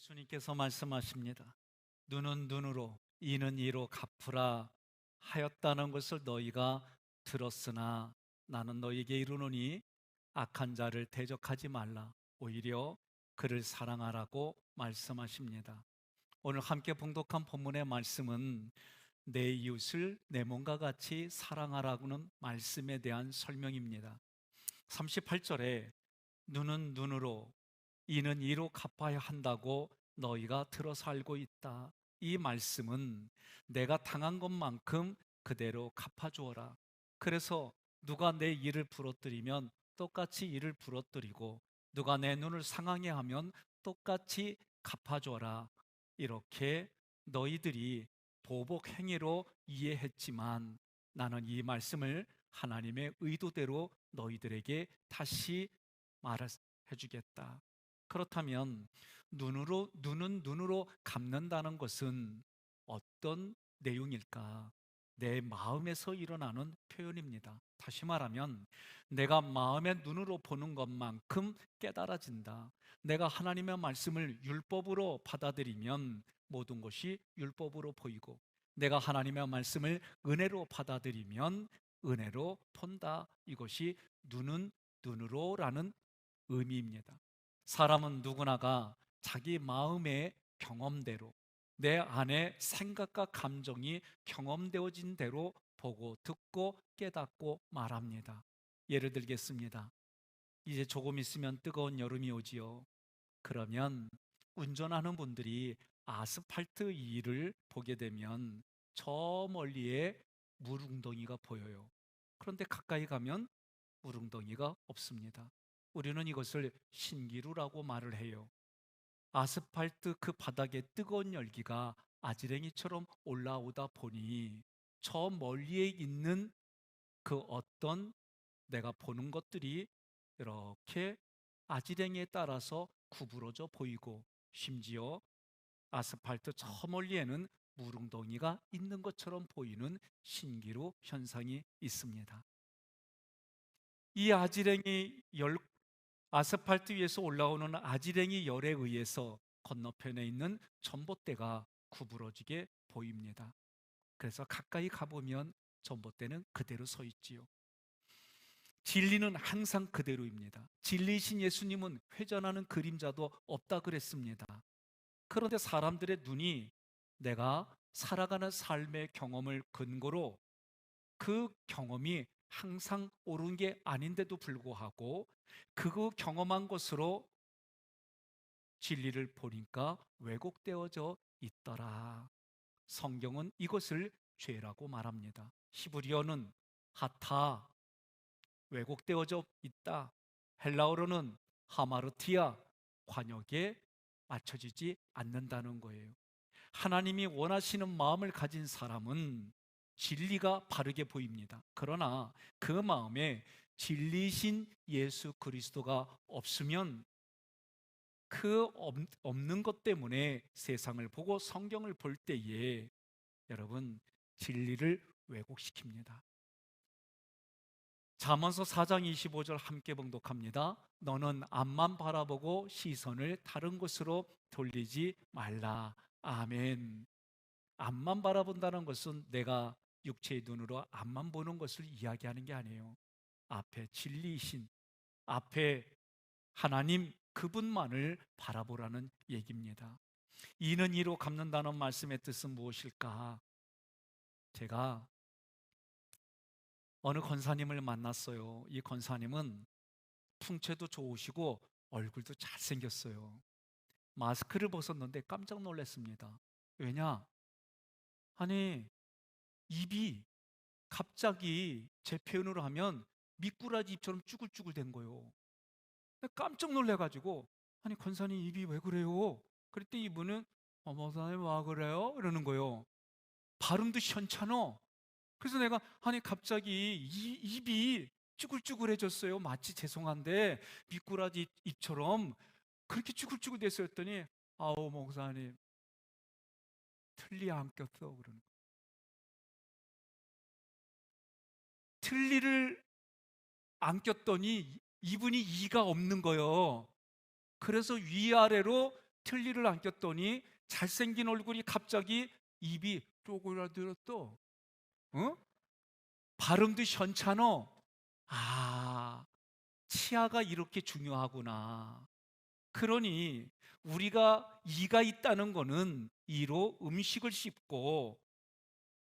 예수님께서 말씀하십니다. 눈은 눈으로 이는 이로 갚으라 하였다는 것을 너희가 들었으나 나는 너희에게 이르노니 악한 자를 대적하지 말라 오히려 그를 사랑하라고 말씀하십니다. 오늘 함께 봉독한 본문의 말씀은 내 이웃을 내 몸과 같이 사랑하라고는 말씀에 대한 설명입니다. 38절에 눈은 눈으로 이는 이로 갚아야 한다고 너희가 들어서 알고 있다. 이 말씀은 내가 당한 것만큼 그대로 갚아주어라. 그래서 누가 내 일을 부러뜨리면 똑같이 일을 부러뜨리고 누가 내 눈을 상하게 하면 똑같이 갚아줘라. 이렇게 너희들이 보복 행위로 이해했지만 나는 이 말씀을 하나님의 의도대로 너희들에게 다시 말해주겠다. 그렇다면 눈은 눈으로 갚는다는 것은 어떤 내용일까? 내 마음에서 일어나는 표현입니다. 다시 말하면 내가 마음의 눈으로 보는 것만큼 깨달아진다. 내가 하나님의 말씀을 율법으로 받아들이면 모든 것이 율법으로 보이고 내가 하나님의 말씀을 은혜로 받아들이면 은혜로 본다. 이것이 눈은 눈으로라는 의미입니다. 사람은 누구나가 자기 마음의 경험대로 내 안에 생각과 감정이 경험되어진 대로 보고 듣고 깨닫고 말합니다. 예를 들겠습니다. 이제 조금 있으면 뜨거운 여름이 오지요. 그러면 운전하는 분들이 아스팔트 위를 보게 되면 저 멀리에 물웅덩이가 보여요. 그런데 가까이 가면 물웅덩이가 없습니다. 우리는 이것을 신기루라고 말을 해요. 아스팔트 그 바닥에 뜨거운 열기가 아지랭이처럼 올라오다 보니 저 멀리에 있는 그 어떤 내가 보는 것들이 이렇게 아지랭이에 따라서 구부러져 보이고 심지어 아스팔트 저 멀리에는 물웅덩이가 있는 것처럼 보이는 신기루 현상이 있습니다. 이 아스팔트 위에서 올라오는 아지랭이 열에 의해서 건너편에 있는 전봇대가 구부러지게 보입니다. 그래서 가까이 가보면 전봇대는 그대로 서 있지요. 진리는 항상 그대로입니다. 진리이신 예수님은 회전하는 그림자도 없다 그랬습니다. 그런데 사람들의 눈이 내가 살아가는 삶의 경험을 근거로 그 경험이 항상 옳은 게 아닌데도 불구하고 그 경험한 것으로 진리를 보니까 왜곡되어져 있더라. 성경은 이것을 죄라고 말합니다. 히브리어는 하타, 왜곡되어져 있다. 헬라어로는 하마르티아, 관역에 맞춰지지 않는다는 거예요. 하나님이 원하시는 마음을 가진 사람은 진리가 바르게 보입니다. 그러나 그 마음에 진리신 예수 그리스도가 없으면 그 없는 것 때문에 세상을 보고 성경을 볼 때에 여러분 진리를 왜곡시킵니다. 잠언서 4장 25절 함께 봉독합니다. 너는 앞만 바라보고 시선을 다른 곳으로 돌리지 말라. 아멘. 앞만 바라본다는 것은 내가 육체의 눈으로 앞만 보는 것을 이야기하는 게 아니에요. 앞에 진리이신 앞에 하나님 그분만을 바라보라는 얘기입니다. 이는 이로 갚는다는 말씀의 뜻은 무엇일까? 제가 어느 권사님을 만났어요. 이 권사님은 풍채도 좋으시고 얼굴도 잘생겼어요. 마스크를 벗었는데 깜짝 놀랐습니다. 왜냐? 아니 입이 갑자기 제 표현으로 하면 미꾸라지 입처럼 쭈글쭈글 된 거예요. 깜짝 놀래가지고 아니 권사님 입이 왜 그래요? 그랬더니 이분은 목사님 와 그래요? 이러는 거예요. 발음도 시원찮어. 그래서 내가 아니 갑자기 입이 쭈글쭈글해졌어요. 마치 죄송한데 미꾸라지 입처럼 그렇게 쭈글쭈글 됐어요. 했더니 아우 목사님 틀니 안 꼈어 그러는 거예요. 틀니를 안 꼈더니 이분이 이가 없는 거예요. 그래서 위아래로 틀니를 안 꼈더니 잘생긴 얼굴이 갑자기 입이 쪼그라들었어. 어? 발음도 현찮어. 아, 치아가 이렇게 중요하구나. 그러니 우리가 이가 있다는 거는 이로 음식을 씹고,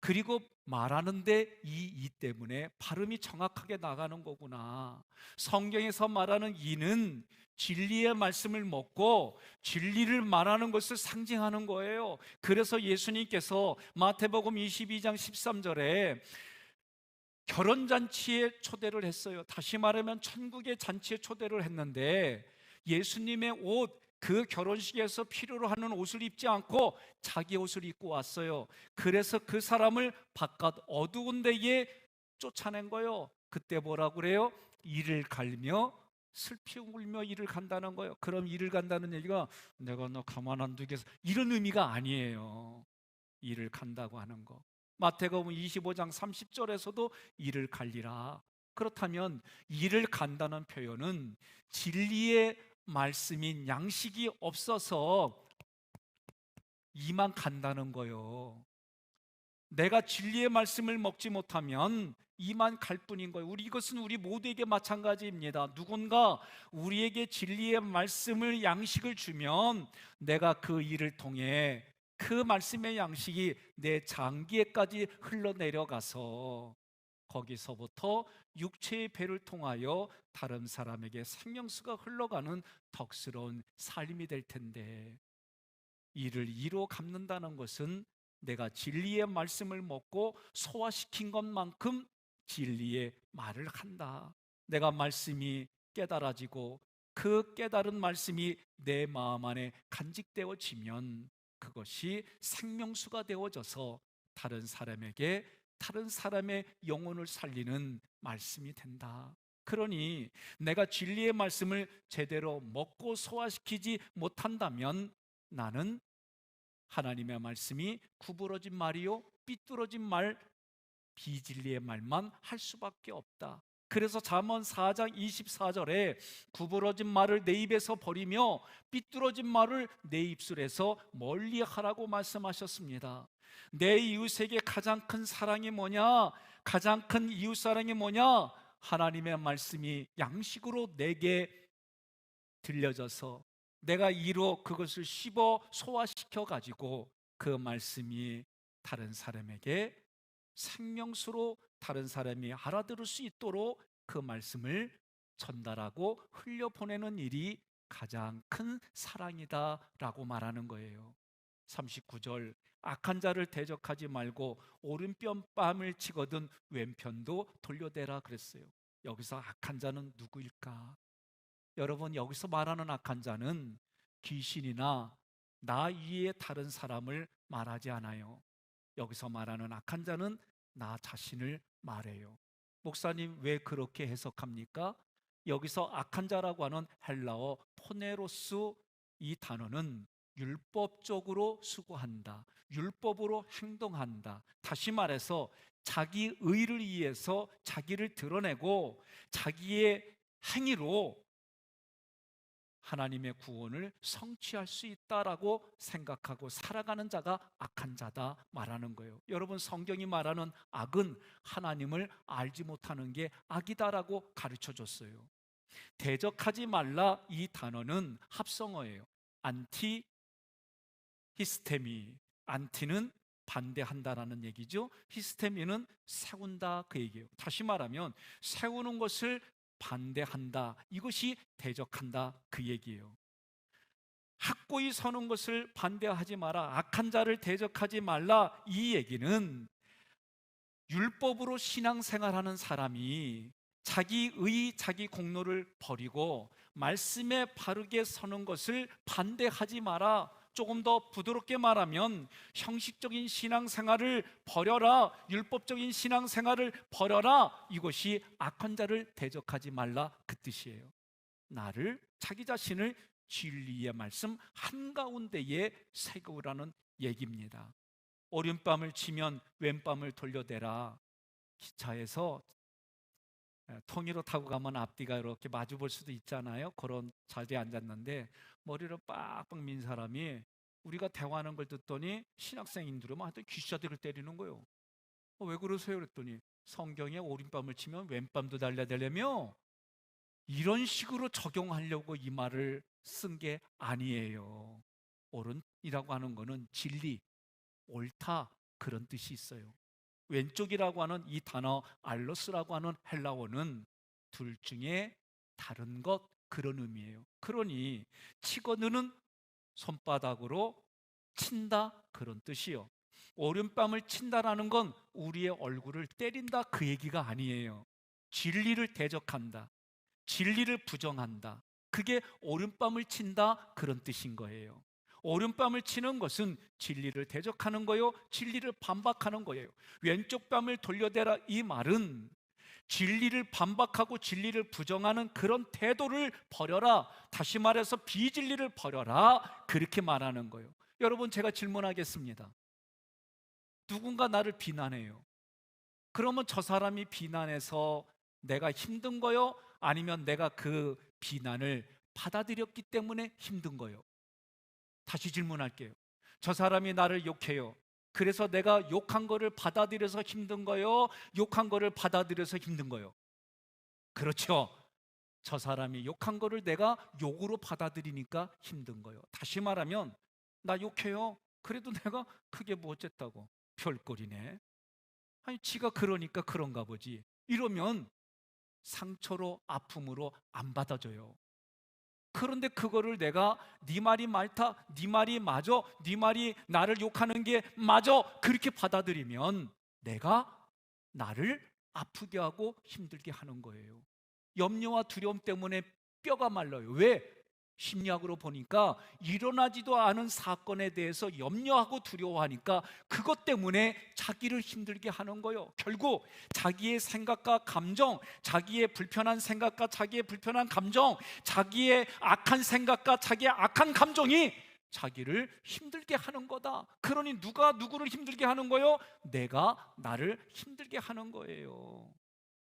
그리고 말하는데 이 때문에 발음이 정확하게 나가는 거구나. 성경에서 말하는 이는 진리의 말씀을 먹고 진리를 말하는 것을 상징하는 거예요. 그래서 예수님께서 마태복음 22장 13절에 결혼잔치에 초대를 했어요. 다시 말하면 천국의 잔치에 초대를 했는데, 예수님의 옷, 그 결혼식에서 필요로 하는 옷을 입지 않고 자기 옷을 입고 왔어요. 그래서 그 사람을 바깥 어두운 데에 쫓아낸 거예요. 그때 뭐라고 그래요? 이를 갈며 슬피 울며 이를 간다는 거예요. 그럼 이를 간다는 얘기가 내가 너 가만 안 두겠어, 이런 의미가 아니에요. 이를 간다고 하는 거. 마태복음 25장 30절에서도 이를 갈리라. 그렇다면 이를 간다는 표현은 진리의 말씀인 양식이 없어서 이만 간다는 거예요. 내가 진리의 말씀을 먹지 못하면 이만 갈 뿐인 거예요. 이것은 우리 모두에게 마찬가지입니다. 누군가 우리에게 진리의 말씀을, 양식을 주면 내가 그 일을 통해 그 말씀의 양식이 내 장기에까지 흘러내려가서 거기서부터 육체의 배를 통하여 다른 사람에게 생명수가 흘러가는 덕스러운 삶이 될 텐데, 이를 이로 갚는다는 것은 내가 진리의 말씀을 먹고 소화시킨 것만큼 진리의 말을 한다. 내가 말씀이 깨달아지고 그 깨달은 말씀이 내 마음 안에 간직되어지면 그것이 생명수가 되어져서 다른 사람에게, 다른 사람의 영혼을 살리는 말씀이 된다. 그러니 내가 진리의 말씀을 제대로 먹고 소화시키지 못한다면 나는 하나님의 말씀이 구부러진 말이요 삐뚤어진 말, 비진리의 말만 할 수밖에 없다. 그래서 잠언 4장 24절에 구부러진 말을 내 입에서 버리며 삐뚤어진 말을 내 입술에서 멀리하라고 말씀하셨습니다. 내 이웃에게 가장 큰 사랑이 뭐냐? 가장 큰 이웃 사랑이 뭐냐? 하나님의 말씀이 양식으로 내게 들려져서 내가 이로 그것을 씹어 소화시켜 가지고 그 말씀이 다른 사람에게 생명수로 다른 사람이 알아들을 수 있도록 그 말씀을 전달하고 흘려보내는 일이 가장 큰 사랑이다라고 말하는 거예요. 39절, 악한 자를 대적하지 말고 오른편 뺨을 치거든 왼편도 돌려대라 그랬어요. 여기서 악한 자는 누구일까? 여러분, 여기서 말하는 악한 자는 귀신이나 나 위에 다른 사람을 말하지 않아요. 여기서 말하는 악한 자는 나 자신을 말해요. 목사님, 왜 그렇게 해석합니까? 여기서 악한 자라고 하는 헬라어 포네로스, 이 단어는 율법적으로 수고한다, 율법으로 행동한다, 다시 말해서 자기 의를 위해서 자기를 드러내고 자기의 행위로 하나님의 구원을 성취할 수 있다라고 생각하고 살아가는 자가 악한 자다 말하는 거예요. 여러분, 성경이 말하는 악은 하나님을 알지 못하는 게 악이다라고 가르쳐 줬어요. 대적하지 말라, 이 단어는 합성어예요. 안티 히스테미. 안티는 반대한다라는 얘기죠. 히스테미는 세운다, 그 얘기예요. 다시 말하면 세우는 것을 반대한다, 이것이 대적한다, 그 얘기예요. 확고히 서는 것을 반대하지 마라, 악한 자를 대적하지 말라, 이 얘기는 율법으로 신앙생활하는 사람이 자기 의, 자기 공로를 버리고 말씀에 바르게 서는 것을 반대하지 마라. 조금 더 부드럽게 말하면 형식적인 신앙생활을 버려라, 율법적인 신앙생활을 버려라, 이것이 악한 자를 대적하지 말라, 그 뜻이에요. 나를, 자기 자신을 진리의 말씀 한가운데에 세우라는 얘기입니다. 오른밤을 치면 왼밤을 돌려대라. 기차에서 통일호 타고 가면 앞뒤가 이렇게 마주 볼 수도 있잖아요. 그런 자리에 앉았는데 머리를 빡빡 민 사람이 우리가 대화하는 걸 듣더니 신학생인 줄 알고 하여튼 귀싸대기를 때리는 거예요. 왜 그러세요? 그랬더니 성경에 오른밤을 치면 왼밤도 달려들려며 이런 식으로 적용하려고 이 말을 쓴 게 아니에요. 옳은이라고 하는 거는 진리, 옳다 그런 뜻이 있어요. 왼쪽이라고 하는 이 단어 알로스라고 하는 헬라어는 둘 중에 다른 것 그런 의미예요. 그러니 치거느는 손바닥으로 친다 그런 뜻이요. 오른밤을 친다라는 건 우리의 얼굴을 때린다 그 얘기가 아니에요. 진리를 대적한다, 진리를 부정한다, 그게 오른밤을 친다 그런 뜻인 거예요. 오른밤을 치는 것은 진리를 대적하는 거요, 진리를 반박하는 거예요. 왼쪽 밤을 돌려대라 이 말은 진리를 반박하고 진리를 부정하는 그런 태도를 버려라, 다시 말해서 비진리를 버려라 그렇게 말하는 거예요. 여러분, 제가 질문하겠습니다. 누군가 나를 비난해요. 그러면 저 사람이 비난해서 내가 힘든 거요? 아니면 내가 그 비난을 받아들였기 때문에 힘든 거요? 다시 질문할게요. 저 사람이 나를 욕해요. 그래서 내가 욕한 거를 받아들여서 힘든 거요? 욕한 거를 받아들여서 힘든 거요? 그렇죠. 저 사람이 욕한 거를 내가 욕으로 받아들이니까 힘든 거요. 다시 말하면 나 욕해요. 그래도 내가 그게 뭐 어쨌다고, 별꼴이네. 아니 지가 그러니까 그런가 보지. 이러면 상처로 아픔으로 안 받아줘요. 그런데 그거를 내가 네 말이 맞다, 네 말이 맞아, 네 말이 나를 욕하는 게 맞아 그렇게 받아들이면 내가 나를 아프게 하고 힘들게 하는 거예요. 염려와 두려움 때문에 뼈가 말라요. 왜? 심리학으로 보니까 일어나지도 않은 사건에 대해서 염려하고 두려워하니까 그것 때문에 자기를 힘들게 하는 거예요. 결국 자기의 생각과 감정, 자기의 불편한 생각과 자기의 불편한 감정, 자기의 악한 생각과 자기의 악한 감정이 자기를 힘들게 하는 거다. 그러니 누가 누구를 힘들게 하는 거예요? 내가 나를 힘들게 하는 거예요.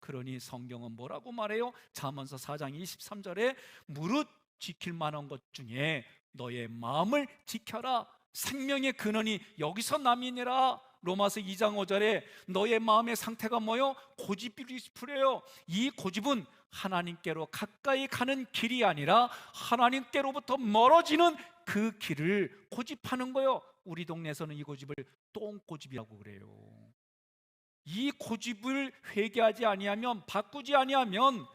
그러니 성경은 뭐라고 말해요? 잠언서 4장 23절에 무릇 지킬 만한 것 중에 너의 마음을 지켜라. 생명의 근원이 여기서 남이니라. 로마서 2장 5절에 너의 마음의 상태가 뭐요? 고집이 풀려요. 이 고집은 하나님께로 가까이 가는 길이 아니라 하나님께로부터 멀어지는 그 길을 고집하는 거요. 우리 동네에서는 이 고집을 똥고집이라고 그래요. 이 고집을 회개하지 아니하면, 바꾸지 아니하면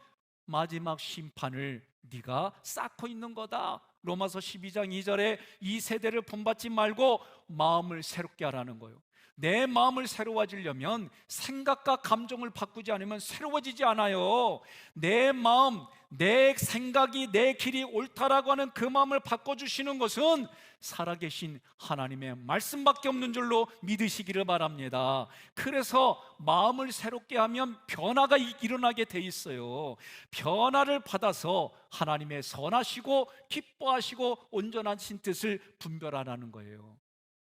마지막 심판을 네가 쌓고 있는 거다. 로마서 12장 2절에 이 세대를 본받지 말고 마음을 새롭게 하라는 거예요. 내 마음을 새로워지려면 생각과 감정을 바꾸지 않으면 새로워지지 않아요. 내 마음, 내 생각이 내 길이 옳다라고 하는 그 마음을 바꿔주시는 것은 살아계신 하나님의 말씀밖에 없는 줄로 믿으시기를 바랍니다. 그래서 마음을 새롭게 하면 변화가 일어나게 돼 있어요. 변화를 받아서 하나님의 선하시고 기뻐하시고 온전하신 뜻을 분별하라는 거예요.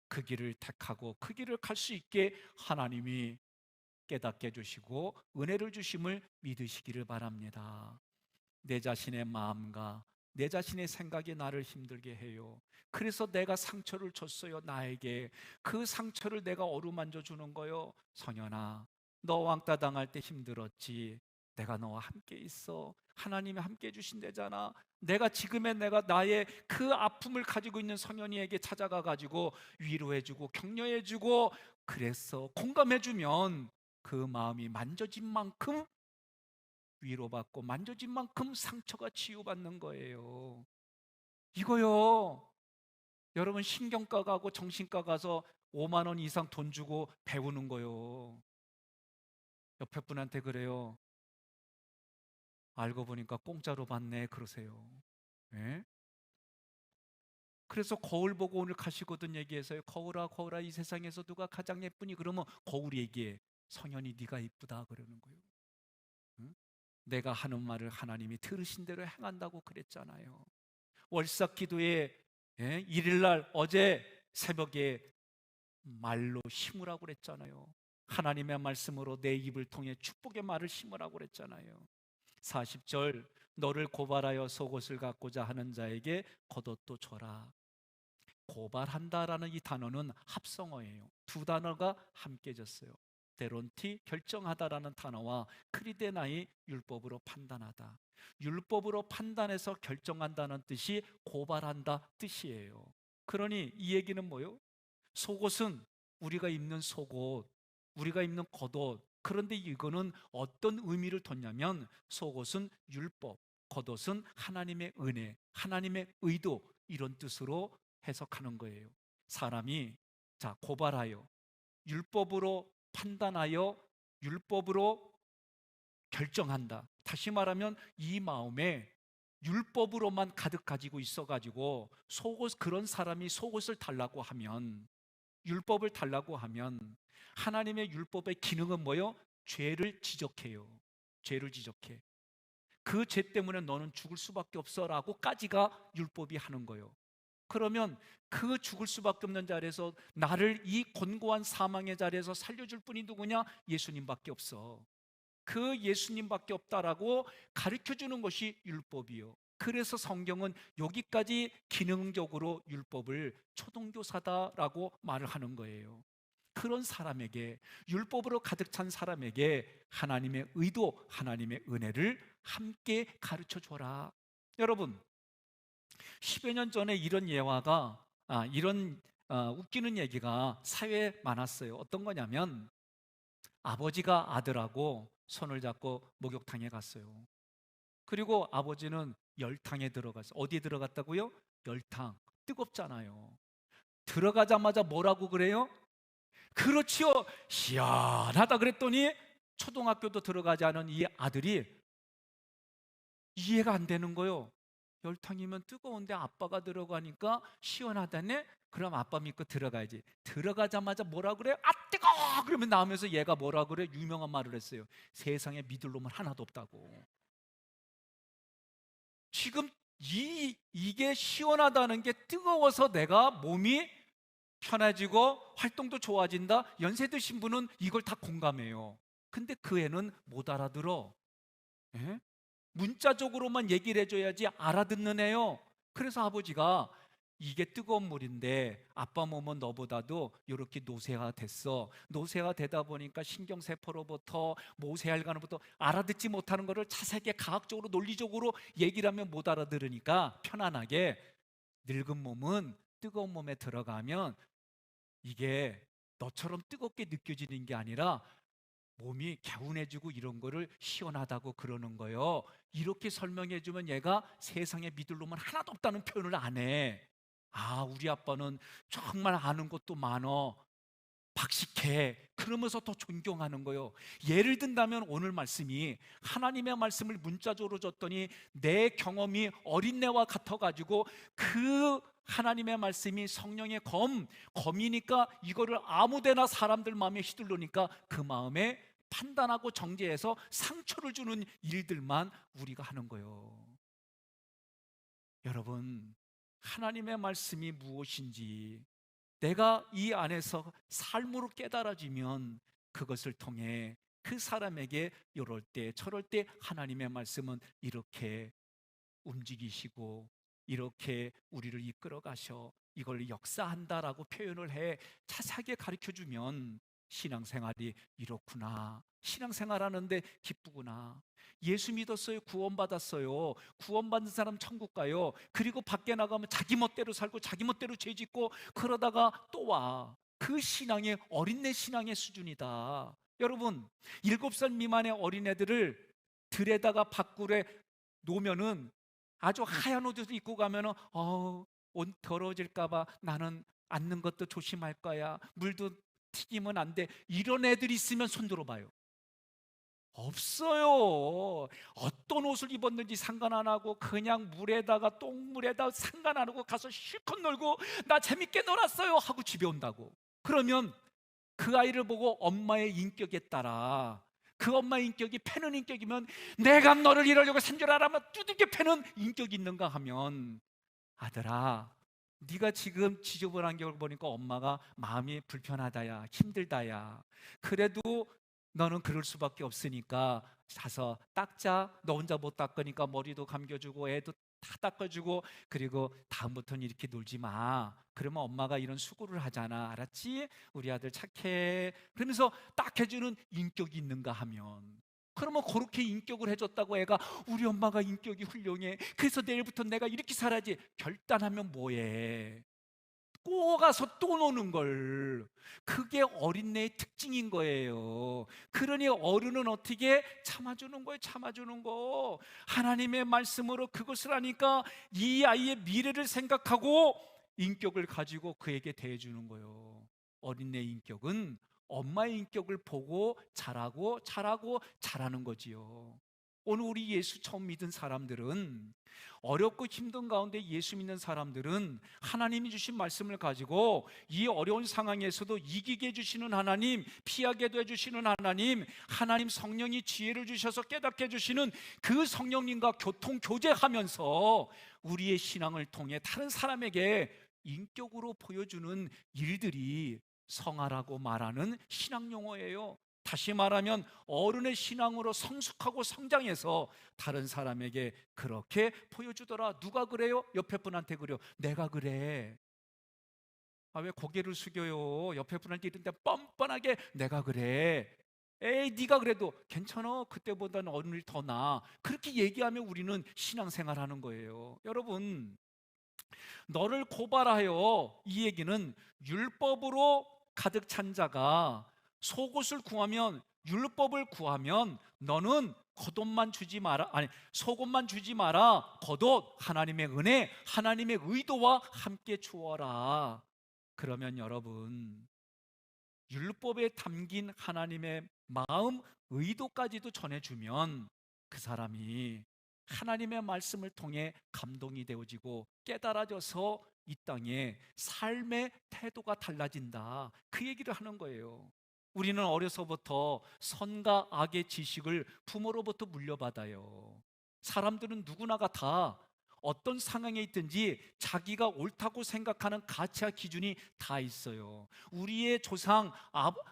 그 길을 택하고 그 길을 갈 수 있게 하나님이 깨닫게 해주시고 은혜를 주심을 믿으시기를 바랍니다. 내 자신의 마음과 내 자신의 생각이 나를 힘들게 해요. 그래서 내가 상처를 줬어요. 나에게 그 상처를 내가 어루만져 주는 거요. 성현아, 너 왕따 당할 때 힘들었지. 내가 너와 함께 있어. 하나님이 함께 해주신대잖아. 내가 지금의 내가 나의 그 아픔을 가지고 있는 성현이에게 찾아가 가지고 위로해주고 격려해주고 그래서 공감해주면 그 마음이 만져진 만큼 위로받고 만져진 만큼 상처가 치유받는 거예요. 이거요, 여러분 신경과 가고 정신과 가서 5만 원 이상 돈 주고 배우는 거요. 옆에 분한테 그래요. 알고 보니까 공짜로 받네 그러세요. 예? 그래서 거울 보고 오늘 가시거든 얘기해서요. 거울아 거울아 이 세상에서 누가 가장 예쁘니? 그러면 거울이 얘기해. 성현이 네가 이쁘다 그러는 거예요. 응? 내가 하는 말을 하나님이 들으신 대로 행한다고 그랬잖아요. 월삭 기도에 일일날 어제 새벽에 말로 심으라고 그랬잖아요. 하나님의 말씀으로 내 입을 통해 축복의 말을 심으라고 그랬잖아요. 40절, 너를 고발하여 속옷을 갖고자 하는 자에게 겉옷도 줘라. 고발한다라는 이 단어는 합성어예요. 두 단어가 함께졌어요. 데론티, 결정하다라는 단어와 크리데나이, 율법으로 판단하다. 율법으로 판단해서 결정한다는 뜻이 고발한다 뜻이에요. 그러니 이 얘기는 뭐요? 속옷은 우리가 입는 속옷, 우리가 입는 겉옷. 그런데 이거는 어떤 의미를 뒀냐면 속옷은 율법, 겉옷은 하나님의 은혜, 하나님의 의도, 이런 뜻으로 해석하는 거예요. 사람이 고발하여, 율법으로 판단하여, 율법으로 결정한다. 다시 말하면 이 마음에 율법으로만 가득 가지고 있어가지고 속옷, 그런 사람이 속옷을 달라고 하면, 율법을 달라고 하면 하나님의 율법의 기능은 뭐요? 죄를 지적해요. 죄를 지적해. 그 죄 때문에 너는 죽을 수밖에 없어라고까지가 율법이 하는 거예요. 그러면 그 죽을 수밖에 없는 자리에서 나를 이 곤고한 사망의 자리에서 살려줄 분이 누구냐? 예수님밖에 없어. 그 예수님밖에 없다라고 가르쳐주는 것이 율법이요. 그래서 성경은 여기까지 기능적으로 율법을 초등교사다라고 말을 하는 거예요. 그런 사람에게, 율법으로 가득 찬 사람에게 하나님의 의도, 하나님의 은혜를 함께 가르쳐 줘라. 여러분, 10여 년 전에 이런 예화가, 이런 웃기는 얘기가 사회에 많았어요. 어떤 거냐면, 아버지가 아들하고 손을 잡고 목욕탕에 갔어요. 그리고 아버지는 열탕에 들어갔어요. 어디에 들어갔다고요? 열탕. 뜨겁잖아요. 들어가자마자 뭐라고 그래요? 그렇지요, 시원하다 그랬더니 초등학교도 들어가지 않은 이 아들이 이해가 안 되는 거예요. 열탕이면 뜨거운데 아빠가 들어가니까 시원하다네? 그럼 아빠 믿고 들어가야지. 들어가자마자 뭐라 그래요? 아 뜨거워! 그러면 나오면서 얘가 뭐라 그래요? 유명한 말을 했어요. 세상에 믿을 놈은 하나도 없다고. 지금 이게 시원하다는 게 뜨거워서 내가 몸이 편해지고 활동도 좋아진다. 연세 드신 분은 이걸 다 공감해요. 근데 그 애는 못 알아들어. 예? 문자적으로만 얘기를 해줘야지 알아듣는 애요. 그래서 아버지가 이게 뜨거운 물인데 아빠 몸은 너보다도 이렇게 노쇠가 됐어. 노쇠가 되다 보니까 신경세포로부터 모세혈관으로부터 알아듣지 못하는 것을 자세하게 과학적으로 논리적으로 얘기를 하면 못 알아들으니까 편안하게, 늙은 몸은 뜨거운 몸에 들어가면 이게 너처럼 뜨겁게 느껴지는 게 아니라 몸이 개운해지고 이런 거를 시원하다고 그러는 거예요. 이렇게 설명해 주면 얘가 세상에 믿을 놈은 하나도 없다는 표현을 안 해. 아, 우리 아빠는 정말 아는 것도 많어, 박식해. 그러면서 더 존경하는 거예요. 예를 든다면 오늘 말씀이 하나님의 말씀을 문자적으로 줬더니 내 경험이 어린애와 같아가지고 그 하나님의 말씀이 성령의 검이니까 이거를 아무데나 사람들 마음에 휘둘르니까 그 마음에 판단하고 정죄해서 상처를 주는 일들만 우리가 하는 거예요. 여러분, 하나님의 말씀이 무엇인지 내가 이 안에서 삶으로 깨달아지면 그것을 통해 그 사람에게 이럴 때 저럴 때 하나님의 말씀은 이렇게 움직이시고 이렇게 우리를 이끌어 가셔, 이걸 역사한다라고 표현을 해 자세하게 가르쳐주면 신앙생활이 이렇구나, 신앙생활하는데 기쁘구나, 예수 믿었어요, 구원받았어요, 구원받은 사람 천국 가요. 그리고 밖에 나가면 자기 멋대로 살고 자기 멋대로 죄짓고 그러다가 또 와. 그 신앙이 어린애 신앙의 수준이다. 여러분, 7살 미만의 어린애들을 들에다가 밖으로 놓으면은 아주 하얀 옷을 입고 가면은 옷 더러워질까봐 나는 앉는 것도 조심할 거야, 물도 튀기면 안 돼, 이런 애들이 있으면 손 들어봐요. 없어요. 어떤 옷을 입었는지 상관 안 하고 그냥 물에다가 똥물에다 상관 안 하고 가서 실컷 놀고 나 재밌게 놀았어요 하고 집에 온다고. 그러면 그 아이를 보고 엄마의 인격에 따라, 그 엄마의 인격이 패는 인격이면 내가 너를 이러려고 산 줄 알아면 두들겨 패는 인격이 있는가 하면, 아들아, 네가 지금 지저분한 걸 보니까 엄마가 마음이 불편하다야, 힘들다야. 그래도 너는 그럴 수밖에 없으니까 가서 닦자. 너 혼자 못 닦으니까 머리도 감겨주고 애도 다 닦아주고, 그리고 다음부터는 이렇게 놀지 마. 그러면 엄마가 이런 수고를 하잖아. 알았지? 우리 아들 착해. 그러면서 딱 해주는 인격이 있는가 하면, 그러면 그렇게 인격을 해줬다고 애가 우리 엄마가 인격이 훌륭해. 그래서 내일부터 내가 이렇게 살아야지. 결단하면 뭐해? 꼬가서 또 노는 걸. 그게 어린애의 특징인 거예요. 그러니 어른은 어떻게 참아주는 거예요? 참아주는 거. 하나님의 말씀으로 그것을 하니까 이 아이의 미래를 생각하고 인격을 가지고 그에게 대해주는 거예요. 어린애의 인격은 엄마의 인격을 보고 자라는 거지요. 오늘 우리 예수 처음 믿은 사람들은, 어렵고 힘든 가운데 예수 믿는 사람들은 하나님이 주신 말씀을 가지고 이 어려운 상황에서도 이기게 해주시는 하나님, 피하게도 해주시는 하나님, 하나님 성령이 지혜를 주셔서 깨닫게 해주시는 그 성령님과 교통교제하면서 우리의 신앙을 통해 다른 사람에게 인격으로 보여주는 일들이 성화라고 말하는 신앙 용어예요. 다시 말하면 어른의 신앙으로 성숙하고 성장해서 다른 사람에게 그렇게 보여주더라. 누가 그래요? 옆에 분한테 그래요. 내가 그래. 아, 왜 고개를 숙여요? 옆에 분한테 이런데 뻔뻔하게 내가 그래. 에이, 네가 그래도 괜찮아. 그때보다는 어른이 더 나아. 그렇게 얘기하면 우리는 신앙생활하는 거예요. 여러분, 너를 고발하여, 이 얘기는 율법으로 가득 찬 자가 속옷을 구하면, 율법을 구하면 너는 겉옷만 주지 마라, 아니 속옷만 주지 마라. 겉옷, 하나님의 은혜, 하나님의 의도와 함께 주어라. 그러면 여러분, 율법에 담긴 하나님의 마음, 의도까지도 전해주면 그 사람이 하나님의 말씀을 통해 감동이 되어지고 깨달아져서 이 땅에 삶의 태도가 달라진다. 그 얘기를 하는 거예요. 우리는 어려서부터 선과 악의 지식을 부모로부터 물려받아요. 사람들은 누구나가 다 어떤 상황에 있든지 자기가 옳다고 생각하는 가치와 기준이 다 있어요. 우리의 조상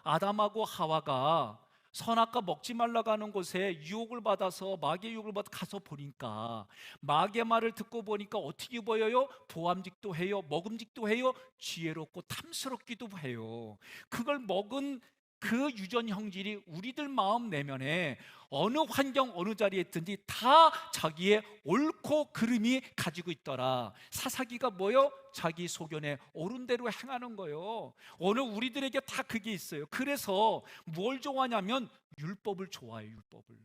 아담하고 하와가 선악과 먹지 말라고 하는 곳에 유혹을 받아서, 마귀의 유혹을 받아 가서 보니까, 마귀의 말을 듣고 보니까 어떻게 보여요? 보암직도 해요, 먹음직도 해요, 지혜롭고 탐스럽기도 해요. 그걸 먹은 그 유전 형질이 우리들 마음 내면에 어느 환경 어느 자리에 있든지 다 자기의 옳고 그름이 가지고 있더라. 사사기가 뭐요? 자기 소견에 옳은 대로 행하는 거요. 오늘 우리들에게 다 그게 있어요. 그래서 뭘 좋아하냐면 율법을 좋아해요. 율법을.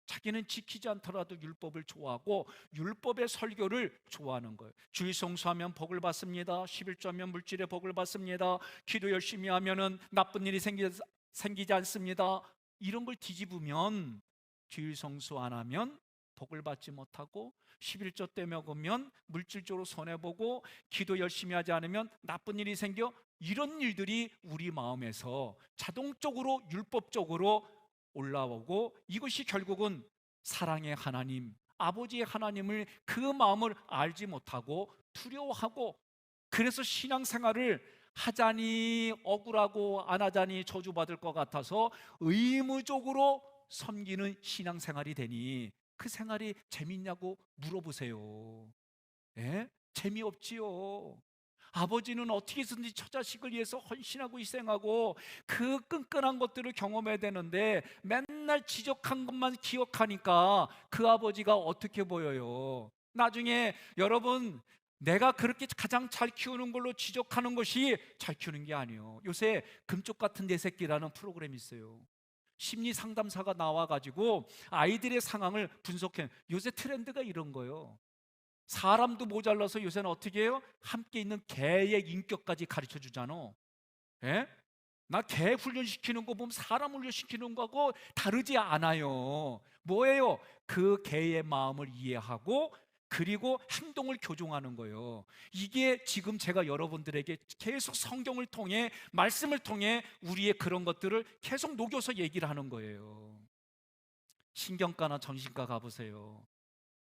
자기는 지키지 않더라도 율법을 좋아하고 율법의 설교를 좋아하는 거예요. 주일 성수하면 복을 받습니다. 11조하면 물질의 복을 받습니다. 기도 열심히 하면은 나쁜 일이 생기지 않습니다. 이런 걸 뒤집으면 주일 성수 안 하면 복을 받지 못하고, 11조 때 먹으면 물질적으로 손해보고, 기도 열심히 하지 않으면 나쁜 일이 생겨. 이런 일들이 우리 마음에서 자동적으로 율법적으로 올라오고, 이것이 결국은 사랑의 하나님, 아버지의 하나님을, 그 마음을 알지 못하고 두려워하고, 그래서 신앙생활을 하자니 억울하고 안 하자니 저주받을 것 같아서 의무적으로 섬기는 신앙생활이 되니 그 생활이 재밌냐고 물어보세요. 예? 재미없지요. 아버지는 어떻게 해서든지 처자식을 위해서 헌신하고 희생하고 그 끈끈한 것들을 경험해야 되는데 맨날 지적한 것만 기억하니까 그 아버지가 어떻게 보여요? 나중에 여러분, 내가 그렇게 가장 잘 키우는 걸로 지적하는 것이 잘 키우는 게 아니에요. 요새 금쪽 같은 내 새끼라는 프로그램이 있어요. 심리 상담사가 나와가지고 아이들의 상황을 분석해. 요새 트렌드가 이런 거예요. 사람도 모자라서 요새는 어떻게 해요? 함께 있는 개의 인격까지 가르쳐 주잖아. 예? 나 개 훈련시키는 거 보면 사람 훈련시키는 거하고 다르지 않아요. 뭐예요? 그 개의 마음을 이해하고 그리고 행동을 교정하는 거예요. 이게 지금 제가 여러분들에게 계속 성경을 통해, 말씀을 통해 우리의 그런 것들을 계속 녹여서 얘기를 하는 거예요. 신경과나 정신과 가보세요.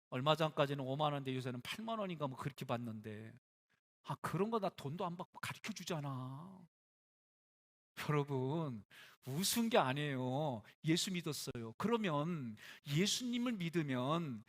얼마 전까지는 5만 원인데 요새는 8만 원인가 뭐 그렇게 받는데, 그런 거 나 돈도 안 받고 가르쳐 주잖아. 여러분, 우스운 게 아니에요. 예수 믿었어요. 그러면 예수님을 믿으면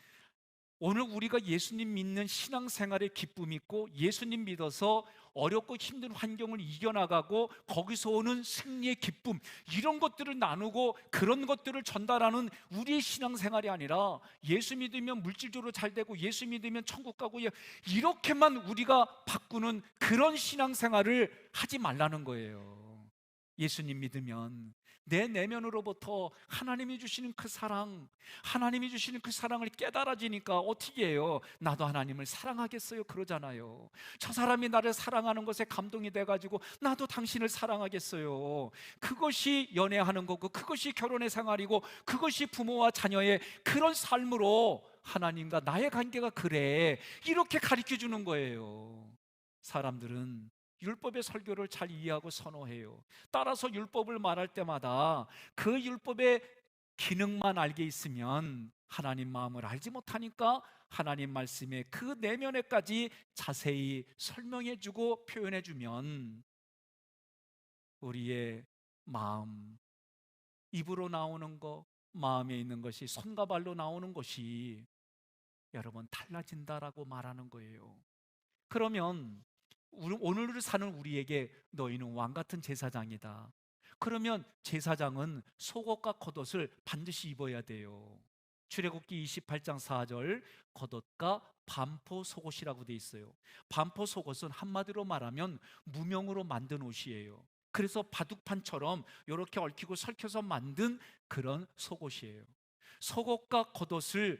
오늘 우리가 예수님 믿는 신앙생활의 기쁨이 있고, 예수님 믿어서 어렵고 힘든 환경을 이겨나가고 거기서 오는 승리의 기쁨, 이런 것들을 나누고 그런 것들을 전달하는 우리의 신앙생활이 아니라, 예수 믿으면 물질적으로 잘 되고 예수 믿으면 천국 가고 이렇게만 우리가 바꾸는 그런 신앙생활을 하지 말라는 거예요. 예수님 믿으면 내 내면으로부터 하나님이 주시는 그 사랑, 하나님이 주시는 그 사랑을 깨달아지니까 어떻게 해요? 나도 하나님을 사랑하겠어요, 그러잖아요. 저 사람이 나를 사랑하는 것에 감동이 돼가지고 나도 당신을 사랑하겠어요. 그것이 연애하는 거고, 그것이 결혼의 생활이고, 그것이 부모와 자녀의 그런 삶으로 하나님과 나의 관계가 그래, 이렇게 가르쳐 주는 거예요. 사람들은 율법의 설교를 잘 이해하고 선호해요. 따라서 율법을 말할 때마다 그 율법의 기능만 알게 있으면 하나님 마음을 알지 못하니까 하나님 말씀의 그 내면에까지 자세히 설명해 주고 표현해 주면 우리의 마음, 입으로 나오는 것, 마음에 있는 것이 손과 발로 나오는 것이 여러분 달라진다라고 말하는 거예요. 그러면 오늘을 사는 우리에게 너희는 왕같은 제사장이다. 그러면 제사장은 속옷과 겉옷을 반드시 입어야 돼요. 출애굽기 28장 4절, 겉옷과 반포 속옷이라고 돼 있어요. 반포 속옷은 한마디로 말하면 무명으로 만든 옷이에요. 그래서 바둑판처럼 이렇게 얽히고 설켜서 만든 그런 속옷이에요. 속옷과 겉옷을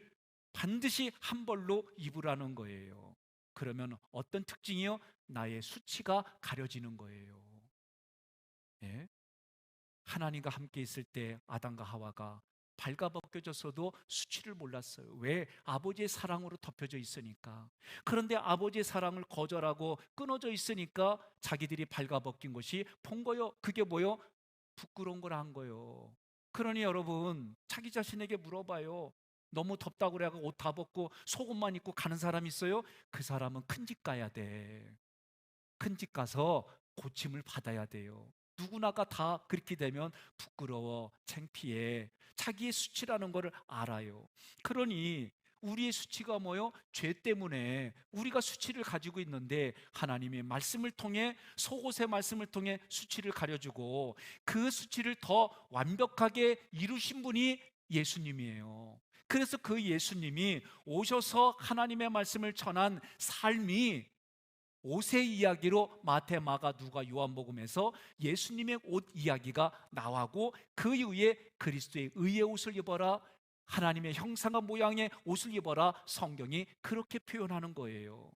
반드시 한 벌로 입으라는 거예요. 그러면 어떤 특징이요? 나의 수치가 가려지는 거예요. 예? 하나님과 함께 있을 때 아담과 하와가 발가벗겨졌어도 수치를 몰랐어요. 왜? 아버지의 사랑으로 덮여져 있으니까. 그런데 아버지의 사랑을 거절하고 끊어져 있으니까 자기들이 발가벗긴 것이 본 거요. 그게 뭐요? 부끄러운 걸 한 거요. 그러니 여러분, 자기 자신에게 물어봐요. 너무 덥다고 그래가 옷 다 벗고 속옷만 입고 가는 사람 있어요? 그 사람은 큰 집 가야 돼. 큰 집 가서 고침을 받아야 돼요. 누구나가 다 그렇게 되면 부끄러워, 창피해. 자기의 수치라는 것을 알아요. 그러니 우리의 수치가 뭐요? 죄 때문에 우리가 수치를 가지고 있는데, 하나님의 말씀을 통해, 속옷의 말씀을 통해 수치를 가려주고 그 수치를 더 완벽하게 이루신 분이 예수님이에요. 그래서 그 예수님이 오셔서 하나님의 말씀을 전한 삶이 옷의 이야기로 마태, 마가, 누가, 요한복음에서 예수님의 옷 이야기가 나오고, 그 이후에 그리스도의 의의 옷을 입어라, 하나님의 형상과 모양의 옷을 입어라, 성경이 그렇게 표현하는 거예요.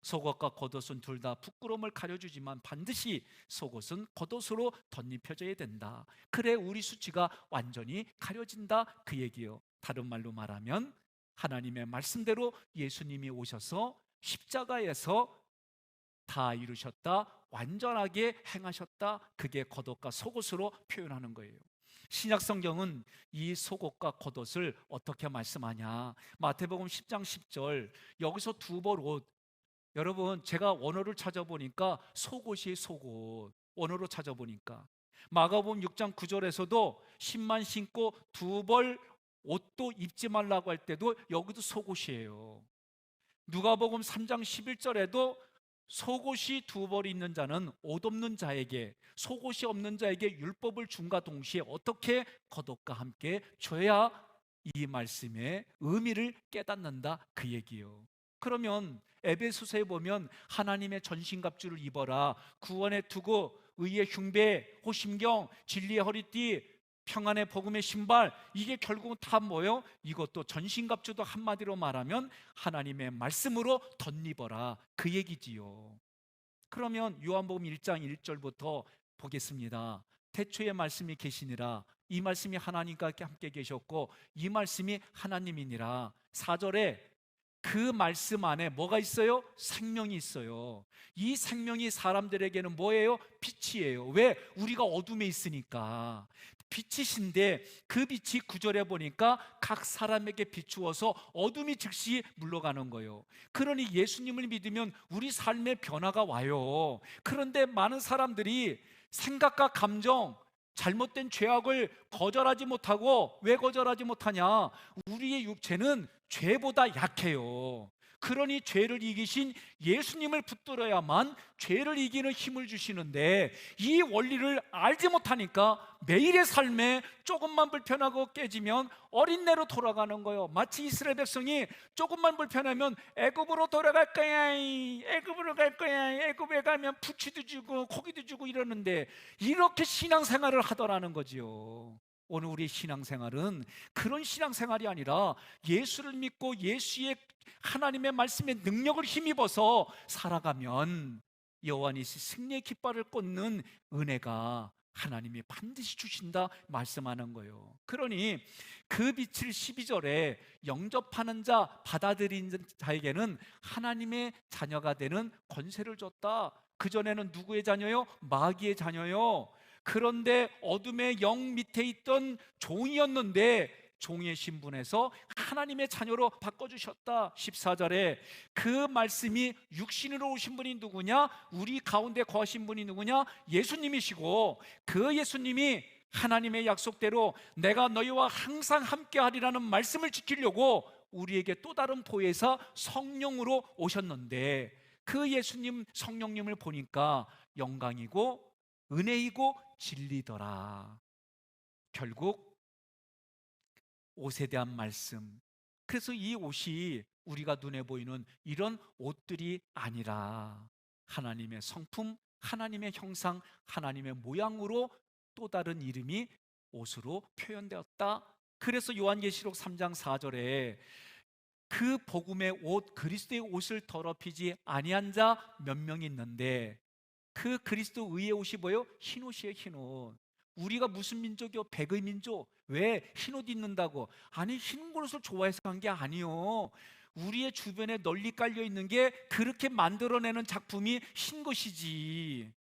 속옷과 겉옷은 둘 다 부끄러움을 가려주지만 반드시 속옷은 겉옷으로 덧입혀져야 된다. 그래 우리 수치가 완전히 가려진다, 그 얘기요. 다른 말로 말하면 하나님의 말씀대로 예수님이 오셔서 십자가에서 다 이루셨다, 완전하게 행하셨다, 그게 겉옷과 속옷으로 표현하는 거예요. 신약 성경은 이 속옷과 겉옷을 어떻게 말씀하냐? 마태복음 10장 10절, 여기서 두 벌 옷, 여러분 제가 원어를 찾아보니까 속옷이 속옷, 원어로 찾아보니까 마가복음 6장 9절에서도 신만 신고 두 벌 옷도 입지 말라고 할 때도 여기도 속옷이에요. 누가복음 3장 11절에도 속옷이 두 벌 있는 자는 옷 없는 자에게, 속옷이 없는 자에게 율법을 준과 동시에 어떻게 겉옷과 함께 줘야 이 말씀의 의미를 깨닫는다, 그 얘기요. 그러면 에베소서에 보면 하나님의 전신갑주를 입어라, 구원의 투구, 의의 흉배, 호심경, 진리의 허리띠, 평안의 복음의 신발, 이게 결국은 다 뭐예요? 이것도 전신갑주도 한마디로 말하면 하나님의 말씀으로 덧입어라, 그 얘기지요. 그러면 요한복음 1장 1절부터 보겠습니다. 태초에 말씀이 계시니라, 이 말씀이 하나님과 함께 계셨고 이 말씀이 하나님이니라. 4절에 그 말씀 안에 뭐가 있어요? 생명이 있어요. 이 생명이 사람들에게는 뭐예요? 빛이에요. 왜? 우리가 어둠에 있으니까. 빛이신데 그 빛이 9절에 보니까 각 사람에게 비추어서 어둠이 즉시 물러가는 거예요. 그러니 예수님을 믿으면 우리 삶의 변화가 와요. 그런데 많은 사람들이 생각과 감정, 잘못된 죄악을 거절하지 못하고, 왜 거절하지 못하냐? 우리의 육체는 죄보다 약해요. 그러니 죄를 이기신 예수님을 붙들어야만 죄를 이기는 힘을 주시는데, 이 원리를 알지 못하니까 매일의 삶에 조금만 불편하고 깨지면 어린애로 돌아가는 거예요. 마치 이스라엘 백성이 조금만 불편하면 애굽으로 돌아갈 거야, 애굽으로 갈 거야, 애굽에 가면 부추도 주고 고기도 주고 이러는데, 이렇게 신앙생활을 하더라는 거지요. 오늘 우리의 신앙생활은 그런 신앙생활이 아니라 예수를 믿고 예수의 하나님의 말씀의 능력을 힘입어서 살아가면 여호와니시 승리의 깃발을 꽂는 은혜가 하나님이 반드시 주신다 말씀하는 거예요. 그러니 그 빛을 12절에 영접하는 자, 받아들인 자에게는 하나님의 자녀가 되는 권세를 줬다. 그전에는 누구의 자녀요? 마귀의 자녀요. 그런데 어둠의 영 밑에 있던 종이었는데 종의 신분에서 하나님의 자녀로 바꿔주셨다. 14절에 그 말씀이 육신으로 오신 분이 누구냐? 우리 가운데 거하신 분이 누구냐? 예수님이시고, 그 예수님이 하나님의 약속대로 내가 너희와 항상 함께하리라는 말씀을 지키려고 우리에게 또 다른 보혜사 성령으로 오셨는데, 그 예수님 성령님을 보니까 영광이고 은혜이고 진리더라. 결국 옷에 대한 말씀. 그래서 이 옷이 우리가 눈에 보이는 이런 옷들이 아니라 하나님의 성품, 하나님의 형상, 하나님의 모양으로 또 다른 이름이 옷으로 표현되었다. 그래서 요한계시록 3장 4절에 그 복음의 옷, 그리스도의 옷을 더럽히지 아니한 자 몇 명이 있는데, 그 그리스도 의의 옷이 뭐예요? 흰 옷이에요, 흰 옷. 우리가 무슨 민족이요? 백의 민족. 왜? 흰 옷 입는다고. 아니, 흰 옷을 좋아해서 한 게 아니요. 우리의 주변에 널리 깔려 있는 게 그렇게 만들어내는 작품이 흰 것이지.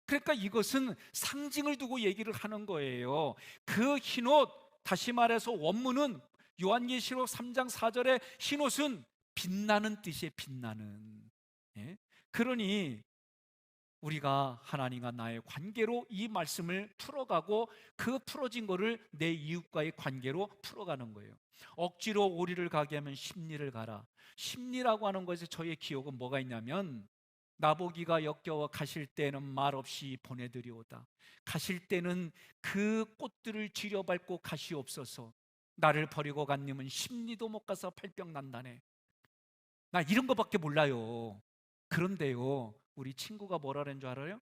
그러니까 이것은 상징을 두고 얘기를 하는 거예요. 그 흰 옷, 다시 말해서 원문은 요한계시록 3장 4절의 흰 옷은 빛나는 뜻이에요. 빛나는. 예? 그러니 우리가 하나님과 나의 관계로 이 말씀을 풀어가고, 그 풀어진 거를 내 이웃과의 관계로 풀어가는 거예요. 억지로 오리를 가게 하면 십리를 가라. 십리라고 하는 것에 저의 기억은 뭐가 있냐면, 나보기가 역겨워 가실 때는 말없이 보내드리오다. 가실 때는 그 꽃들을 지려밟고 가시옵소서. 나를 버리고 간 님은 십리도 못 가서 발병 난다네. 나 이런 거밖에 몰라요. 그런데요, 우리 친구가 뭐라 그랬는 줄 알아요?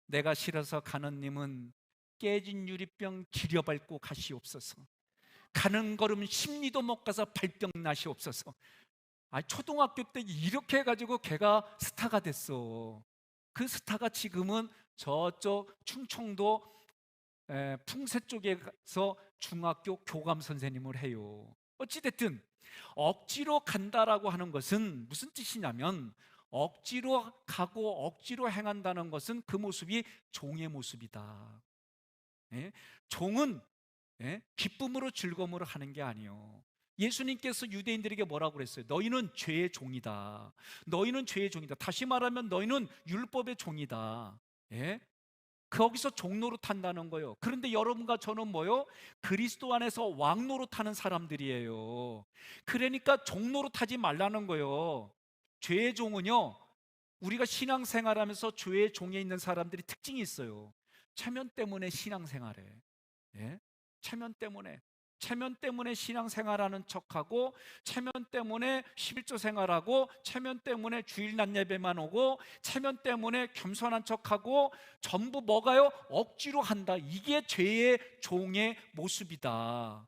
내가 싫어서 가는 님은 깨진 유리병 지려밟고 가시옵소서. 가는 걸음 십리도 못 가서 발병 나시옵소서. 초등학교 때 이렇게 해가지고 걔가 스타가 됐어. 그 스타가 지금은 저쪽 충청도 풍세 쪽에서 중학교 교감 선생님을 해요. 어찌됐든 억지로 간다라고 하는 것은 무슨 뜻이냐면, 억지로 가고 억지로 행한다는 것은 그 모습이 종의 모습이다. 예? 종은 기쁨으로 즐거움으로 하는 게 아니에요. 예수님께서 유대인들에게 뭐라고 그랬어요? 너희는 죄의 종이다. 너희는 죄의 종이다. 다시 말하면 너희는 율법의 종이다. 예? 거기서 종노릇 한다는 거예요. 그런데 여러분과 저는 뭐요? 그리스도 안에서 왕노릇 하는 사람들이에요. 그러니까 종노릇 하지 말라는 거예요. 죄의 종은요, 우리가 신앙생활하면서 죄의 종에 있는 사람들이 특징이 있어요. 체면 때문에 신앙생활해. 예? 체면 때문에 신앙생활하는 척하고, 체면 때문에 11조 생활하고, 체면 때문에 주일 낮 예배만 오고, 체면 때문에 겸손한 척하고, 전부 뭐가요? 억지로 한다. 이게 죄의 종의 모습이다.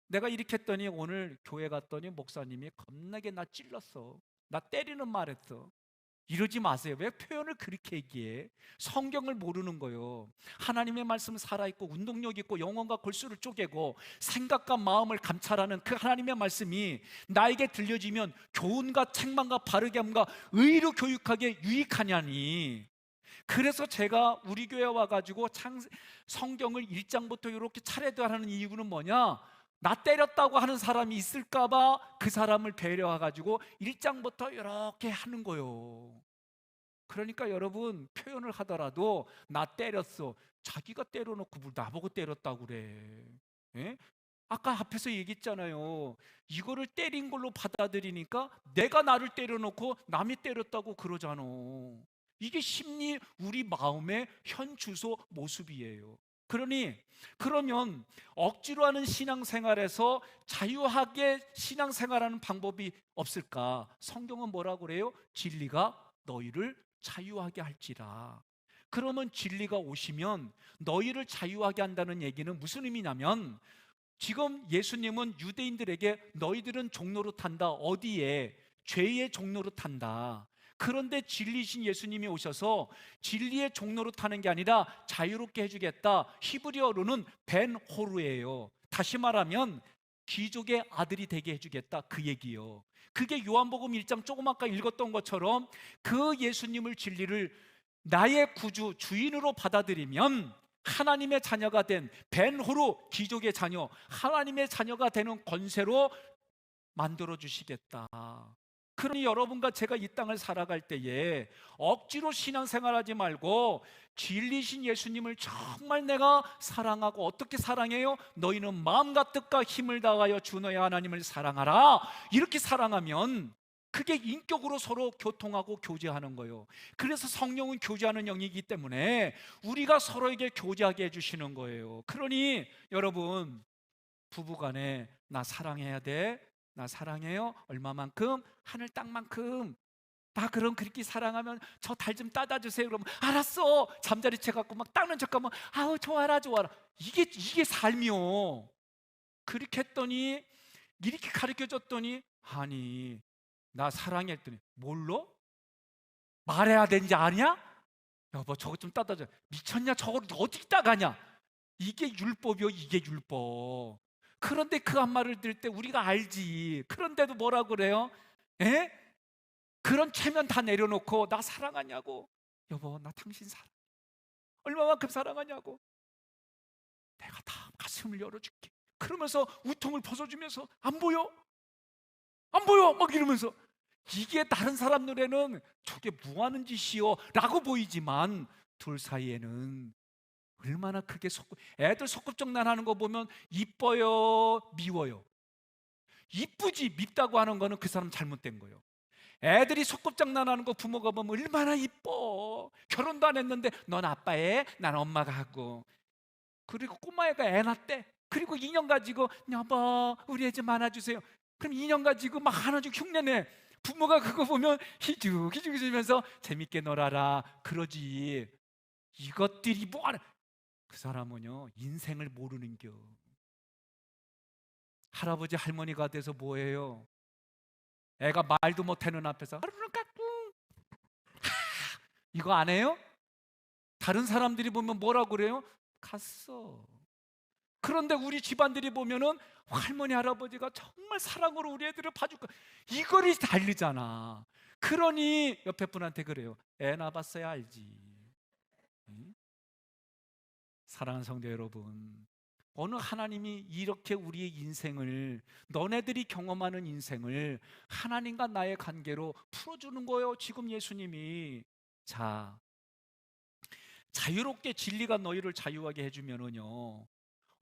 내가 이렇게 했더니 오늘 교회 갔더니 목사님이 겁나게 나 찔렀어. 나 때리는 말 했어. 이러지 마세요. 왜 표현을 그렇게 얘기해? 성경을 모르는 거예요. 하나님의 말씀은 살아있고 운동력 있고 영혼과 골수를 쪼개고 생각과 마음을 감찰하는 그 하나님의 말씀이 나에게 들려지면 교훈과 책망과 바르게 함과 의로 교육하게 유익하냐니. 그래서 제가 우리 교회 와가지고 성경을 1장부터 이렇게 차례도 하는 이유는 뭐냐? 나 때렸다고 하는 사람이 있을까봐 그 사람을 배려해가지고 1장부터 이렇게 하는 거요. 그러니까 여러분, 표현을 하더라도 나 때렸어, 자기가 때려놓고 뭘 나보고 때렸다고 그래. 예? 아까 앞에서 얘기했잖아요. 이거를 때린 걸로 받아들이니까 내가 나를 때려놓고 남이 때렸다고 그러잖아. 이게 심리, 우리 마음의 현 주소 모습이에요. 그러면 억지로 하는 신앙생활에서 자유하게 신앙생활하는 방법이 없을까? 성경은 뭐라고 그래요? 진리가 너희를 자유하게 할지라. 그러면 진리가 오시면 너희를 자유하게 한다는 얘기는 무슨 의미냐면, 지금 예수님은 유대인들에게 너희들은 종로로 탄다. 어디에? 죄의 종로로 탄다. 그런데 진리신 예수님이 오셔서 진리의 종로로 타는 게 아니라 자유롭게 해주겠다. 히브리어로는 벤 호루예요. 다시 말하면 귀족의 아들이 되게 해주겠다, 그 얘기요. 그게 요한복음 1장 조금 아까 읽었던 것처럼 그 예수님을, 진리를 나의 구주, 주인으로 받아들이면 하나님의 자녀가 된 벤호로, 귀족의 자녀, 하나님의 자녀가 되는 권세로 만들어 주시겠다. 그러니 여러분과 제가 이 땅을 살아갈 때에 억지로 신앙생활하지 말고 진리신 예수님을 정말 내가 사랑하고, 어떻게 사랑해요? 너희는 마음과 뜻과 힘을 다하여 주 너의 하나님을 사랑하라. 이렇게 사랑하면 그게 인격으로 서로 교통하고 교제하는 거예요. 그래서 성령은 교제하는 영이기 때문에 우리가 서로에게 교제하게 해주시는 거예요. 그러니 여러분, 부부간에 나 사랑해야 돼, 나 사랑해요, 얼마만큼? 하늘 땅만큼. 나 그럼 그렇게 사랑하면 저 달 좀 따다 주세요. 그러면 알았어. 잠자리 채 갖고 막 닦는 척하면 아우 좋아라 좋아라. 이게 삶이요. 그렇게 했더니, 이렇게 가르쳐 줬더니, 아니 나 사랑해 했더니 뭘로? 말해야 되는지 아냐? 여보 저거 좀 따다 줘. 미쳤냐? 저걸 어떻게 따가냐? 이게 율법이요, 이게 율법. 그런데 그 한 말을 들을 때 우리가 알지. 그런데도 뭐라 그래요? 에? 그런 체면 다 내려놓고 나 사랑하냐고. 여보 나 당신 사랑, 얼마만큼 사랑하냐고. 내가 다 가슴을 열어줄게. 그러면서 우통을 벗어주면서 안 보여? 안 보여? 막 이러면서. 이게 다른 사람 눈에는 저게 뭐 하는 짓이요? 라고 보이지만 둘 사이에는 얼마나 크게 애들 소꿉장난하는 거 보면 이뻐요, 미워요? 이쁘지. 밉다고 하는 거는 그 사람 잘못된 거예요. 애들이 소꿉장난하는 거 부모가 보면 얼마나 이뻐. 결혼도 안 했는데 넌 아빠애, 난 엄마가 하고. 그리고 꼬마애가 애 낳대. 그리고 인형 가지고 여보 우리 애 좀 안아주세요. 그럼 인형 가지고 막 안아주고 흉내내. 부모가 그거 보면 희죽희죽 웃으면서 재밌게 놀아라 그러지. 이것들이 뭐 하는, 그 사람은요 인생을 모르는겨. 할아버지 할머니가 돼서 뭐해요? 애가 말도 못하는 앞에서 하루는 까꿍 이거 안 해요? 다른 사람들이 보면 뭐라고 그래요? 갔어. 그런데 우리 집안들이 보면은 할머니 할아버지가 정말 사랑으로 우리 애들을 봐줄까, 이거를 다르잖아. 그러니 옆에 분한테 그래요. 애 낳아봤어야 알지. 응? 사랑하는 성도 여러분, 어느 하나님이 이렇게 우리의 인생을, 너네들이 경험하는 인생을 하나님과 나의 관계로 풀어주는 거예요. 지금 예수님이. 자, 자유롭게 진리가 너희를 자유하게 해주면은요,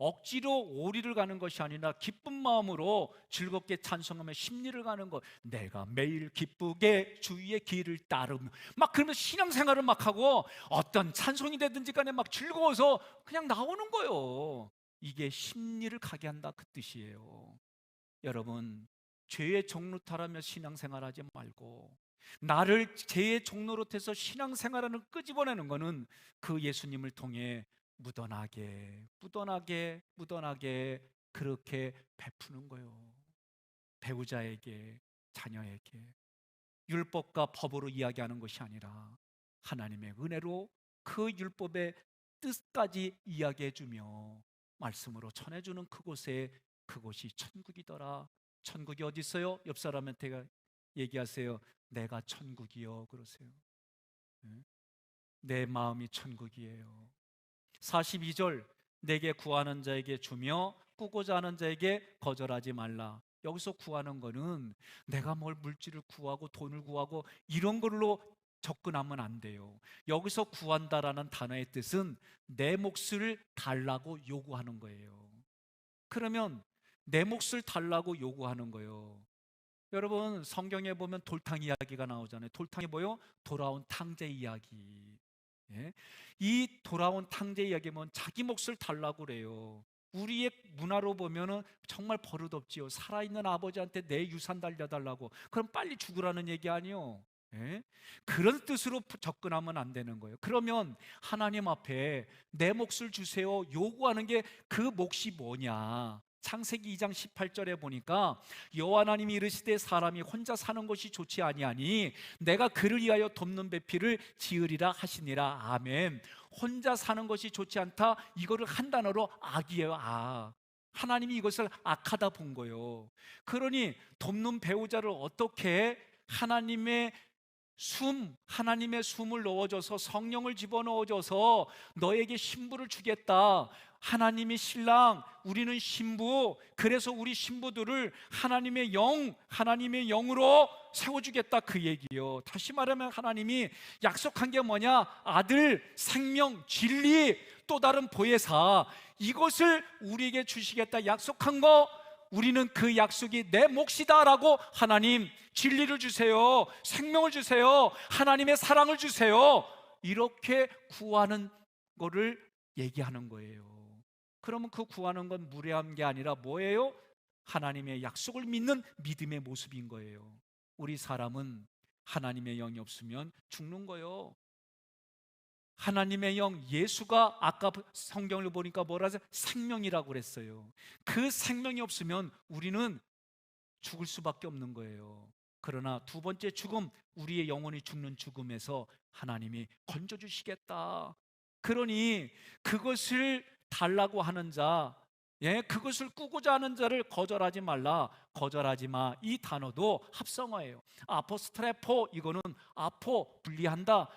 억지로 오리를 가는 것이 아니라 기쁜 마음으로 즐겁게 찬송하며 심리를 가는 것. 내가 매일 기쁘게 주의 길을 따르며 막 그러면 신앙생활을 막 하고 어떤 찬송이 되든지 간에 막 즐거워서 그냥 나오는 거예요. 이게 심리를 가게 한다, 그 뜻이에요. 여러분, 죄의 종노릇하라며 신앙생활하지 말고 나를 죄의 종노릇해서 신앙생활하는 끄집어내는 거는 그 예수님을 통해 묻어나게 그렇게 베푸는 거예요. 배우자에게, 자녀에게. 율법과 법으로 이야기하는 것이 아니라 하나님의 은혜로 그 율법의 뜻까지 이야기해 주며 말씀으로 전해주는 그곳에, 그곳이 천국이더라. 천국이 어디 있어요? 옆 사람한테 얘기하세요. 내가 천국이요 그러세요. 네? 내 마음이 천국이에요. 42절, 내게 구하는 자에게 주며 꾸고자 하는 자에게 거절하지 말라. 여기서 구하는 거는 내가 뭘 물질을 구하고 돈을 구하고 이런 걸로 접근하면 안 돼요. 여기서 구한다라는 단어의 뜻은 내 몫을 달라고 요구하는 거예요. 그러면 내 몫을 달라고 요구하는 거예요. 여러분, 성경에 보면 돌탕 이야기가 나오잖아요. 돌탕이 뭐요? 돌아온 탕제 이야기. 예? 이 돌아온 탕제 이야기면 자기 몫을 달라고 그래요. 우리의 문화로 보면은 정말 버릇없지요. 살아있는 아버지한테 내 유산 달려달라고. 그럼 빨리 죽으라는 얘기 아니요. 예? 그런 뜻으로 접근하면 안 되는 거예요. 그러면 하나님 앞에 내 몫을 주세요 요구하는 게 그 몫이 뭐냐? 창세기 2장 18절에 보니까 여호와 하나님이 이르시되 사람이 혼자 사는 것이 좋지 아니하니 내가 그를 위하여 돕는 배필을 지으리라 하시니라. 아멘. 혼자 사는 것이 좋지 않다, 이거를 한 단어로 악이에요. 악. 하나님이 이것을 악하다 본 거예요. 그러니 돕는 배우자를 어떻게 하나님의 숨을 넣어줘서 성령을 집어넣어줘서 너에게 신부를 주겠다. 하나님이 신랑, 우리는 신부. 그래서 우리 신부들을 하나님의 영으로 세워주겠다, 그 얘기요. 다시 말하면 하나님이 약속한 게 뭐냐? 아들, 생명, 진리, 또 다른 보혜사, 이것을 우리에게 주시겠다 약속한 거, 우리는 그 약속이 내 몫이다라고 하나님 진리를 주세요, 생명을 주세요, 하나님의 사랑을 주세요, 이렇게 구하는 거를 얘기하는 거예요. 그러면 그 구하는 건 무례한 게 아니라 뭐예요? 하나님의 약속을 믿는 믿음의 모습인 거예요. 우리 사람은 하나님의 영이 없으면 죽는 거예요. 하나님의 영, 예수가 아까 성경을 보니까 뭐라 하죠? 생명이라고 그랬어요. 그 생명이 없으면 우리는 죽을 수밖에 없는 거예요. 그러나 두 번째 죽음, 우리의 영혼이 죽는 죽음에서 하나님이 건져주시겠다. 그러니 그것을 달라고 하는 자, 그것을 꾸고자 하는 자를 거절하지 말라. 거절하지 마, 이 단어도 합성어예요. 아포스트레포, 이거는 아포, 분리한다.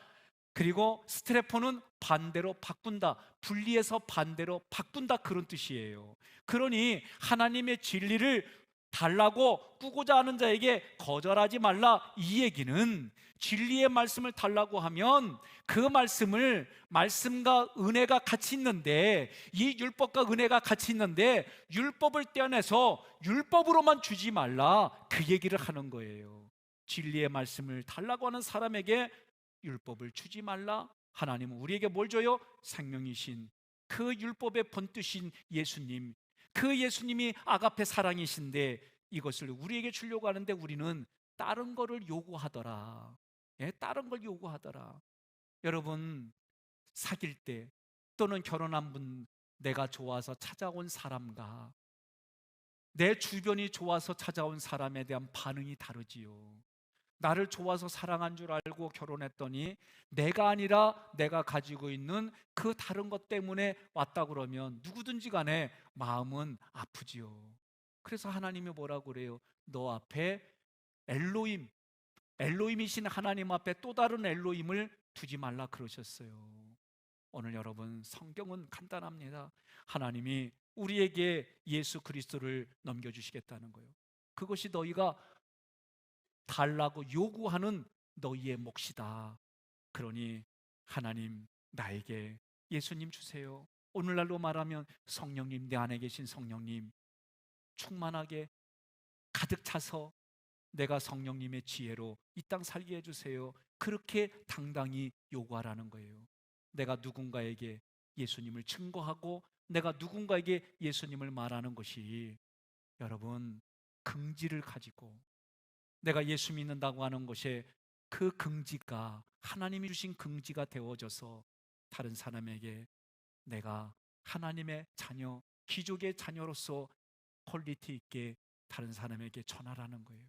그리고 스트레포는 반대로 바꾼다, 분리해서 반대로 바꾼다, 그런 뜻이에요. 그러니 하나님의 진리를 달라고 꾸고자 하는 자에게 거절하지 말라, 이 얘기는 진리의 말씀을 달라고 하면 그 말씀과 은혜가 같이 있는데, 이 율법과 은혜가 같이 있는데 율법을 떼어내서 율법으로만 주지 말라, 그 얘기를 하는 거예요. 진리의 말씀을 달라고 하는 사람에게 율법을 주지 말라. 하나님은 우리에게 뭘 줘요? 생명이신 그 율법의 본뜻인 예수님, 그 예수님이 아가페 사랑이신데 이것을 우리에게 주려고 하는데 우리는 다른 거를 요구하더라. 다른 걸 요구하더라. 여러분, 사귈 때 또는 결혼한 분, 내가 좋아서 찾아온 사람과 내 주변이 좋아서 찾아온 사람에 대한 반응이 다르지요. 나를 좋아서 사랑한 줄 알고 결혼했더니 내가 아니라 내가 가지고 있는 그 다른 것 때문에 왔다 그러면 누구든지 간에 마음은 아프지요. 그래서 하나님이 뭐라고 그래요? 너 앞에 엘로힘이신 하나님 앞에 또 다른 엘로힘을 두지 말라 그러셨어요. 오늘 여러분, 성경은 간단합니다. 하나님이 우리에게 예수 그리스도를 넘겨주시겠다는 거예요. 그것이 너희가 달라고 요구하는 너희의 몫이다. 그러니 하나님, 나에게 예수님 주세요. 오늘날로 말하면 성령님, 내 안에 계신 성령님 충만하게 가득 차서 내가 성령님의 지혜로 이 땅 살게 해주세요. 그렇게 당당히 요구하라는 거예요. 내가 누군가에게 예수님을 증거하고 내가 누군가에게 예수님을 말하는 것이, 여러분, 긍지를 가지고 내가 예수 믿는다고 하는 것에 그 긍지가 하나님이 주신 긍지가 되어져서 다른 사람에게 내가 하나님의 자녀, 기족의 자녀로서 퀄리티 있게 다른 사람에게 전하라는 거예요.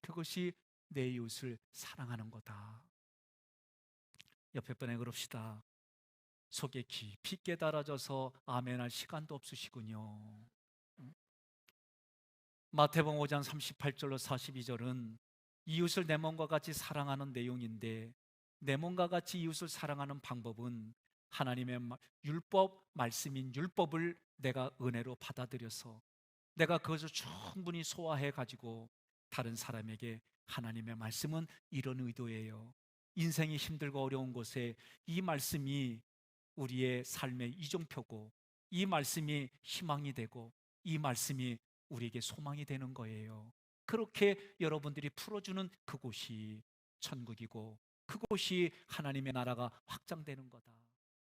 그것이 내 이웃을 사랑하는 거다. 옆에 분에 그럽시다. 속에 깊이 깨달아져서 아멘할 시간도 없으시군요. 마태복음 5장 38절로 42절은 이웃을 내 몸과 같이 사랑하는 내용인데, 내 몸과 같이 이웃을 사랑하는 방법은 하나님의 율법 말씀인 율법을 내가 은혜로 받아들여서 내가 그것을 충분히 소화해 가지고 다른 사람에게 하나님의 말씀은 이런 의도예요. 인생이 힘들고 어려운 곳에 이 말씀이 우리의 삶의 이정표고, 이 말씀이 희망이 되고, 이 말씀이 우리에게 소망이 되는 거예요. 그렇게 여러분들이 풀어주는 그곳이 천국이고, 그곳이 하나님의 나라가 확장되는 거다.